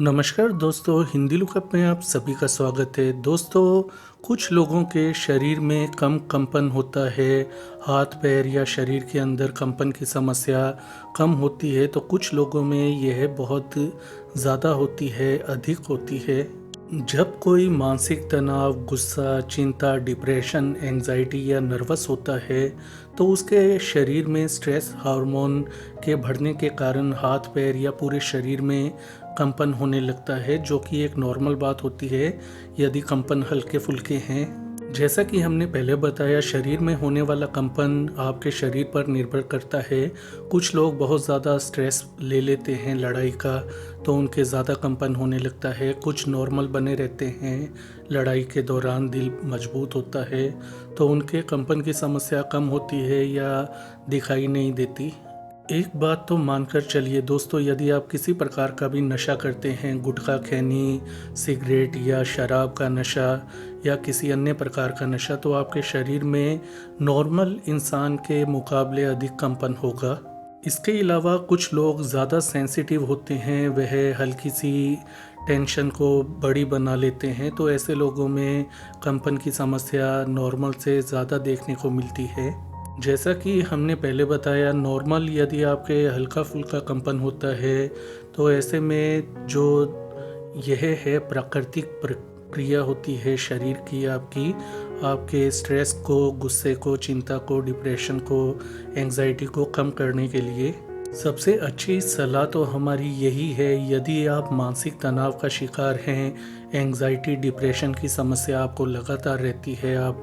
नमस्कार दोस्तों, हिंदी लुकअप में आप सभी का स्वागत है। दोस्तों, कुछ लोगों के शरीर में कम कंपन होता है, हाथ पैर या शरीर के अंदर कंपन की समस्या कम होती है, तो कुछ लोगों में यह बहुत ज़्यादा होती है, अधिक होती है। जब कोई मानसिक तनाव, गुस्सा, चिंता, डिप्रेशन, एंजाइटी या नर्वस होता है, तो उसके शरीर में स्ट्रेस हार्मोन के बढ़ने के कारण हाथ पैर या पूरे शरीर में कंपन होने लगता है, जो कि एक नॉर्मल बात होती है यदि कंपन हल्के फुल्के हैं। जैसा कि हमने पहले बताया, शरीर में होने वाला कंपन आपके शरीर पर निर्भर करता है। कुछ लोग बहुत ज़्यादा स्ट्रेस ले लेते हैं लड़ाई का, तो उनके ज़्यादा कंपन होने लगता है। कुछ नॉर्मल बने रहते हैं, लड़ाई के दौरान दिल मजबूत होता है, तो उनके कंपन की समस्या कम होती है या दिखाई नहीं देती। एक बात तो मानकर चलिए दोस्तों, यदि आप किसी प्रकार का भी नशा करते हैं, गुटखा, खैनी, सिगरेट या शराब का नशा या किसी अन्य प्रकार का नशा, तो आपके शरीर में नॉर्मल इंसान के मुकाबले अधिक कंपन होगा। इसके अलावा कुछ लोग ज़्यादा सेंसिटिव होते हैं, वह हल्की सी टेंशन को बड़ी बना लेते हैं, तो ऐसे लोगों में कंपन की समस्या नॉर्मल से ज़्यादा देखने को मिलती है। जैसा कि हमने पहले बताया, नॉर्मल यदि आपके हल्का फुल्का कंपन होता है, तो ऐसे में जो यह है प्राकृतिक प्रक्रिया होती है शरीर की आपकी, आपके स्ट्रेस को, गुस्से को, चिंता को, डिप्रेशन को, एंजाइटी को कम करने के लिए सबसे अच्छी सलाह तो हमारी यही है। यदि आप मानसिक तनाव का शिकार हैं, एंजाइटी, डिप्रेशन की समस्या आपको लगातार रहती है, आप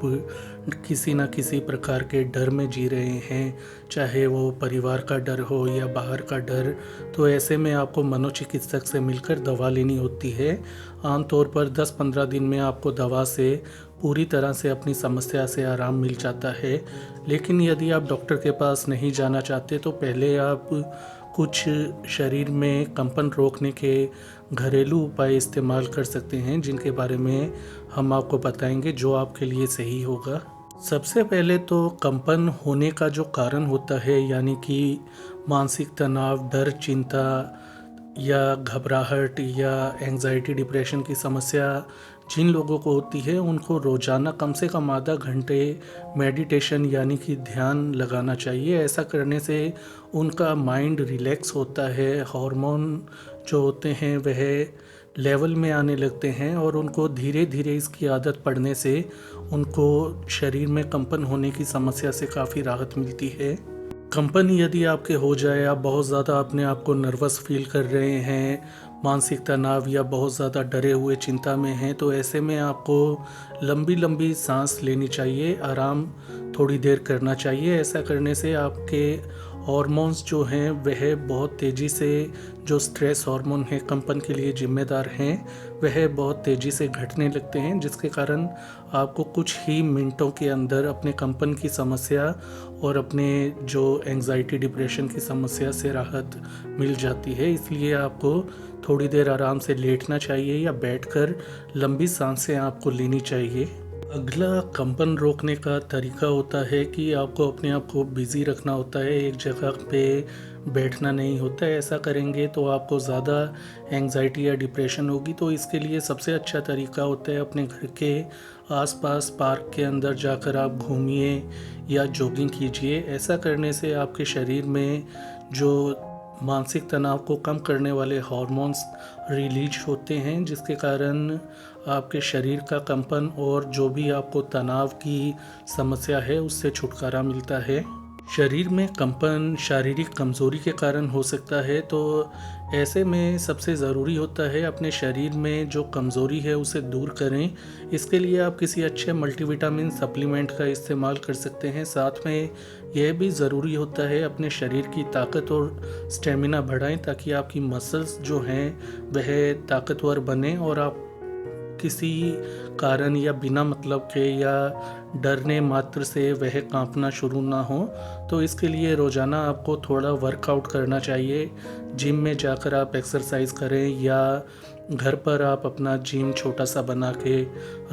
किसी न किसी प्रकार के डर में जी रहे हैं, चाहे वो परिवार का डर हो या बाहर का डर, तो ऐसे में आपको मनोचिकित्सक से मिलकर दवा लेनी होती है। आमतौर पर 10-15 दिन में आपको दवा से पूरी तरह से अपनी समस्या से आराम मिल जाता है। लेकिन यदि आप डॉक्टर के पास नहीं जाना चाहते, तो पहले आप कुछ शरीर में कंपन रोकने के घरेलू उपाय इस्तेमाल कर सकते हैं, जिनके बारे में हम आपको बताएंगे, जो आपके लिए सही होगा। सबसे पहले तो कंपन होने का जो कारण होता है, यानी कि मानसिक तनाव, डर, चिंता या घबराहट या एंजाइटी, डिप्रेशन की समस्या जिन लोगों को होती है, उनको रोज़ाना कम से कम आधा घंटे मेडिटेशन यानी कि ध्यान लगाना चाहिए। ऐसा करने से उनका माइंड रिलैक्स होता है, हार्मोन जो होते हैं वह लेवल में आने लगते हैं, और उनको धीरे धीरे इसकी आदत पड़ने से उनको शरीर में कंपन होने की समस्या से काफ़ी राहत मिलती है। कंपन यदि आपके हो जाए, आप बहुत ज़्यादा अपने आप को नर्वस फील कर रहे हैं, मानसिक तनाव या बहुत ज़्यादा डरे हुए चिंता में हैं, तो ऐसे में आपको लंबी लंबी सांस लेनी चाहिए, आराम थोड़ी देर करना चाहिए। ऐसा करने से आपके हॉर्मोन्स जो हैं वह बहुत तेज़ी से, जो स्ट्रेस हार्मोन है कंपन के लिए जिम्मेदार हैं, वह बहुत तेज़ी से घटने लगते हैं, जिसके कारण आपको कुछ ही मिनटों के अंदर अपने कंपन की समस्या और अपने जो एंजाइटी, डिप्रेशन की समस्या से राहत मिल जाती है। इसलिए आपको थोड़ी देर आराम से लेटना चाहिए या बैठकर लंबी सांसें आपको लेनी चाहिए। अगला कंपन रोकने का तरीका होता है कि आपको अपने आप को बिज़ी रखना होता है, एक जगह पे बैठना नहीं होता है। ऐसा करेंगे तो आपको ज़्यादा एंजाइटी या डिप्रेशन होगी। तो इसके लिए सबसे अच्छा तरीका होता है, अपने घर के आसपास पार्क के अंदर जाकर आप घूमिए या जॉगिंग कीजिए। ऐसा करने से आपके शरीर में जो मानसिक तनाव को कम करने वाले हार्मोन्स रिलीज होते हैं, जिसके कारण आपके शरीर का कंपन और जो भी आपको तनाव की समस्या है उससे छुटकारा मिलता है। शरीर में कंपन शारीरिक कमज़ोरी के कारण हो सकता है, तो ऐसे में सबसे ज़रूरी होता है अपने शरीर में जो कमज़ोरी है उसे दूर करें। इसके लिए आप किसी अच्छे मल्टीविटामिन सप्लीमेंट का इस्तेमाल कर सकते हैं। साथ में यह भी ज़रूरी होता है अपने शरीर की ताकत और स्टेमिना बढ़ाएं, ताकि आपकी मसल्स जो हैं वह ताकतवर बने और आप किसी कारण या बिना मतलब के या डरने मात्र से वह कांपना शुरू ना हो। तो इसके लिए रोज़ाना आपको थोड़ा वर्कआउट करना चाहिए। जिम में जाकर आप एक्सरसाइज करें या घर पर आप अपना जिम छोटा सा बना के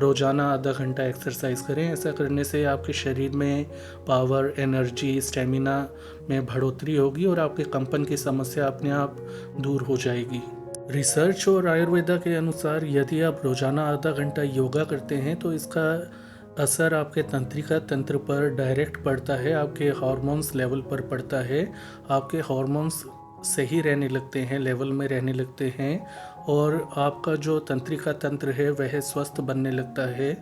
रोज़ाना आधा घंटा एक्सरसाइज करें। ऐसा करने से आपके शरीर में पावर, एनर्जी, स्टेमिना में बढ़ोतरी होगी और आपके कंपन की समस्या अपने आप दूर हो जाएगी। रिसर्च और आयुर्वेदा के अनुसार यदि आप रोजाना आधा घंटा योगा करते हैं तो इसका असर आपके तंत्रिका तंत्र पर डायरेक्ट पड़ता है, आपके हार्मोन्स लेवल पर पड़ता है। आपके हार्मोन्स सही रहने लगते हैं, लेवल में रहने लगते हैं और आपका जो तंत्रिका तंत्र है वह स्वस्थ बनने लगता है,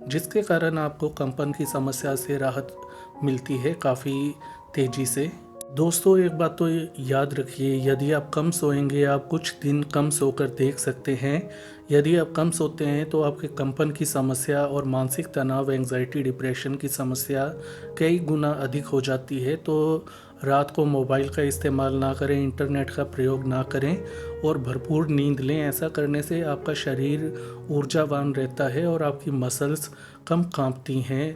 जिसके कारण आपको कंपन की समस्या से राहत मिलती है काफ़ी तेज़ी से। दोस्तों एक बात तो याद रखिए, यदि आप कम सोएंगे आप कुछ दिन कम सोकर देख सकते हैं। यदि आप कम सोते हैं तो आपके कंपन की समस्या और मानसिक तनाव, एंजाइटी, डिप्रेशन की समस्या कई गुना अधिक हो जाती है। तो रात को मोबाइल का इस्तेमाल ना करें, इंटरनेट का प्रयोग ना करें और भरपूर नींद लें। ऐसा करने से आपका शरीर ऊर्जावान रहता है और आपकी मसल्स कम कांपती हैं।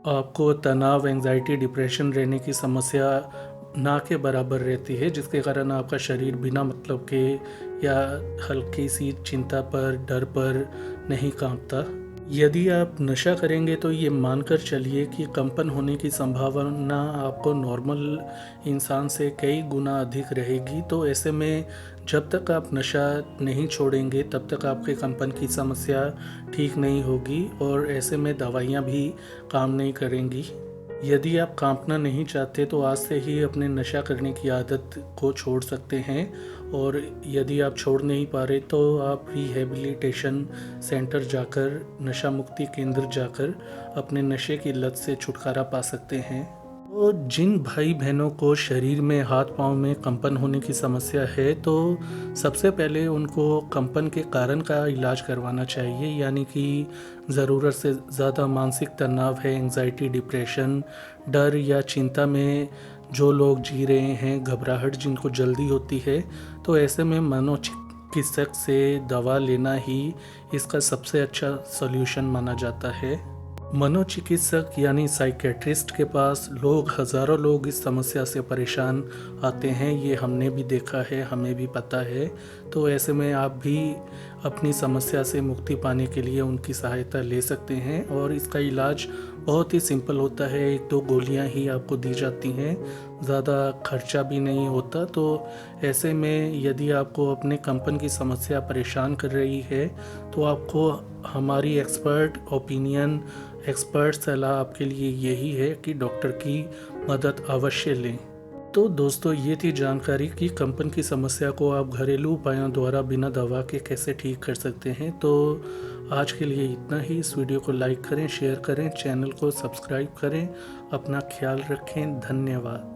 आपको तनाव, एंजाइटी, डिप्रेशन रहने की समस्या ना के बराबर रहती है, जिसके कारण आपका शरीर बिना मतलब के या हल्की सी चिंता पर, डर पर नहीं कांपता। यदि आप नशा करेंगे तो ये मानकर चलिए कि कंपन होने की संभावना आपको नॉर्मल इंसान से कई गुना अधिक रहेगी। तो ऐसे में जब तक आप नशा नहीं छोड़ेंगे तब तक आपके कंपन की समस्या ठीक नहीं होगी और ऐसे में दवाइयाँ भी काम नहीं करेंगी। यदि आप कांपना नहीं चाहते तो आज से ही अपने नशा करने की आदत को छोड़ सकते हैं और यदि आप छोड़ नहीं पा रहे तो आप रिहेबिलिटेशन सेंटर जाकर, नशा मुक्ति केंद्र जाकर अपने नशे की लत से छुटकारा पा सकते हैं। तो जिन भाई बहनों को शरीर में, हाथ पांव में कंपन होने की समस्या है तो सबसे पहले उनको कंपन के कारण का इलाज करवाना चाहिए, यानी कि ज़रूरत से ज़्यादा मानसिक तनाव है, एंजाइटी, डिप्रेशन, डर या चिंता में जो लोग जी रहे हैं, घबराहट जिनको जल्दी होती है, तो ऐसे में मनोचिकित्सक से दवा लेना ही इसका सबसे अच्छा सॉल्यूशन माना जाता है। मनोचिकित्सक यानी साइकेट्रिस्ट के पास हज़ारों लोग इस समस्या से परेशान आते हैं, ये हमने भी देखा है, हमें भी पता है। तो ऐसे में आप भी अपनी समस्या से मुक्ति पाने के लिए उनकी सहायता ले सकते हैं और इसका इलाज बहुत ही सिंपल होता है। 1-2 गोलियां ही आपको दी जाती हैं, ज़्यादा खर्चा भी नहीं होता। तो ऐसे में यदि आपको अपने कंपन की समस्या परेशान कर रही है तो आपको हमारी एक्सपर्ट सलाह आपके लिए यही है कि डॉक्टर की मदद अवश्य लें। तो दोस्तों ये थी जानकारी कि कंपन की समस्या को आप घरेलू उपायों द्वारा बिना दवा के कैसे ठीक कर सकते हैं। तो आज के लिए इतना ही। इस वीडियो को लाइक करें, शेयर करें, चैनल को सब्सक्राइब करें। अपना ख्याल रखें। धन्यवाद।